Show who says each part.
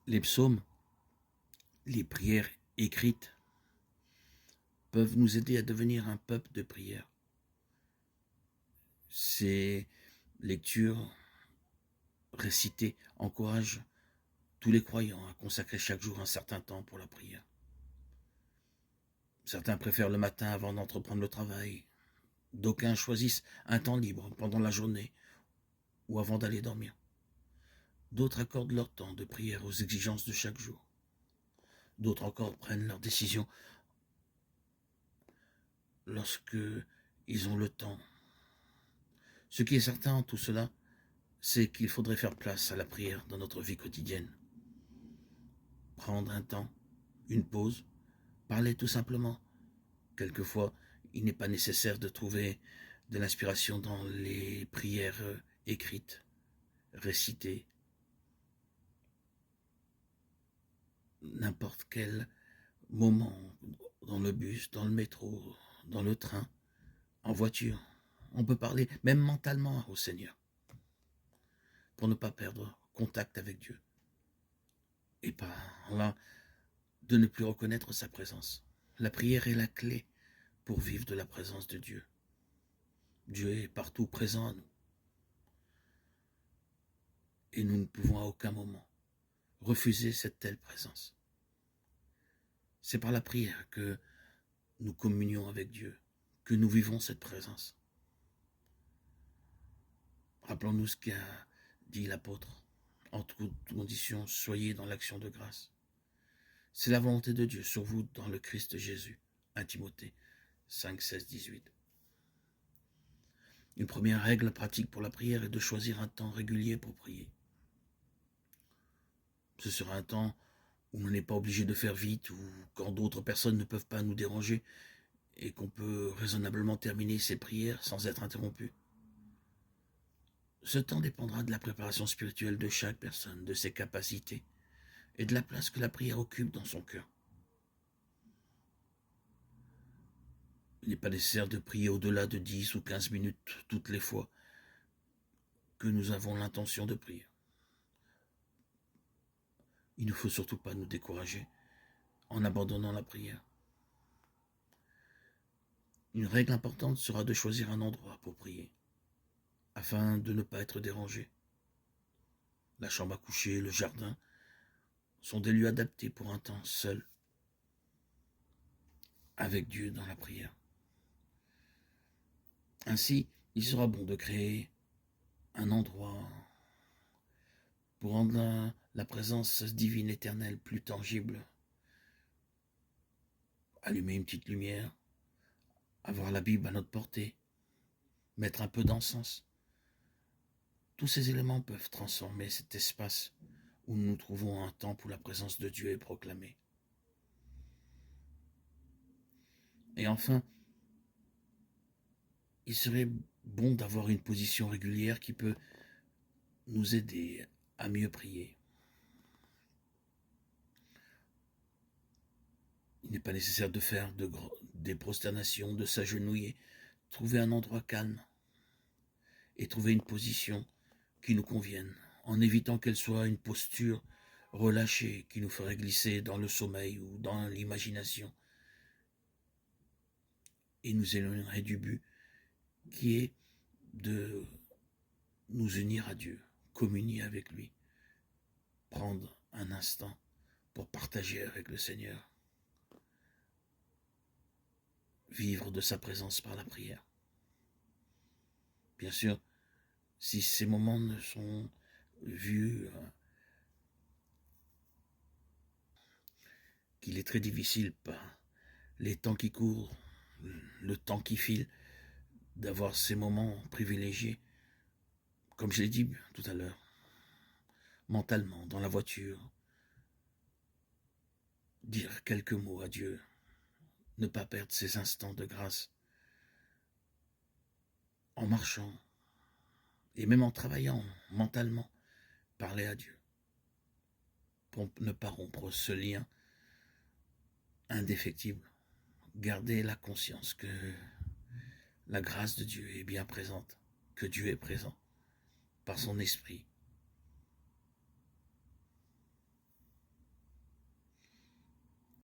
Speaker 1: Les psaumes, les prières écrites peuvent nous aider à devenir un peuple de prière. Ces lectures récitées encouragent tous les croyants à consacrer chaque jour un certain temps pour la prière. Certains préfèrent le matin avant d'entreprendre le travail. D'aucuns choisissent un temps libre pendant la journée ou avant d'aller dormir. D'autres accordent leur temps de prière aux exigences de chaque jour. D'autres encore prennent leurs décisions lorsque ils ont le temps. Ce qui est certain en tout cela, c'est qu'il faudrait faire place à la prière dans notre vie quotidienne. Prendre un temps, une pause, parler tout simplement. Quelquefois, il n'est pas nécessaire de trouver de l'inspiration dans les prières écrites, récitées. N'importe quel moment, dans le bus, dans le métro, dans le train, en voiture, on peut parler même mentalement au Seigneur pour ne pas perdre contact avec Dieu et par là de ne plus reconnaître sa présence. La prière est la clé pour vivre de la présence de Dieu. Dieu est partout présent à nous et nous ne pouvons à aucun moment refuser cette telle présence. C'est par la prière que nous communions avec Dieu, que nous vivons cette présence. Rappelons-nous ce qu'a dit l'apôtre. En toute condition, soyez dans l'action de grâce. C'est la volonté de Dieu sur vous dans le Christ Jésus. 1 Timothée 5, 16, 18. Une première règle pratique pour la prière est de choisir un temps régulier pour prier. Ce sera un temps où on n'est pas obligé de faire vite ou quand d'autres personnes ne peuvent pas nous déranger et qu'on peut raisonnablement terminer ses prières sans être interrompu. Ce temps dépendra de la préparation spirituelle de chaque personne, de ses capacités et de la place que la prière occupe dans son cœur. Il n'est pas nécessaire de prier au-delà de 10 ou 15 minutes toutes les fois que nous avons l'intention de prier. Il ne faut surtout pas nous décourager en abandonnant la prière. Une règle importante sera de choisir un endroit pour prier, afin de ne pas être dérangé. La chambre à coucher, le jardin sont des lieux adaptés pour un temps seul, avec Dieu dans la prière. Ainsi, il sera bon de créer un endroit pour rendre la présence divine éternelle plus tangible. Allumer une petite lumière, avoir la Bible à notre portée, mettre un peu d'encens. Tous ces éléments peuvent transformer cet espace où nous nous trouvons un temps où la présence de Dieu est proclamée. Et enfin, il serait bon d'avoir une position régulière qui peut nous aider à mieux prier. Il n'est pas nécessaire de faire des prosternations, de s'agenouiller. Trouver un endroit calme et trouver une position qui nous convienne, en évitant qu'elle soit une posture relâchée qui nous ferait glisser dans le sommeil ou dans l'imagination et nous éloignerait du but qui est de nous unir à Dieu, communier avec lui, prendre un instant pour partager avec le Seigneur, vivre de sa présence par la prière. Bien sûr, si ces moments ne sont vus qu'il est très difficile par les temps qui courent, le temps qui file, d'avoir ces moments privilégiés, comme je l'ai dit tout à l'heure, mentalement, dans la voiture, dire quelques mots à Dieu, ne pas perdre ces instants de grâce, en marchant, et même en travaillant mentalement, parler à Dieu, pour ne pas rompre ce lien indéfectible, garder la conscience que la grâce de Dieu est bien présente, que Dieu est présent par son esprit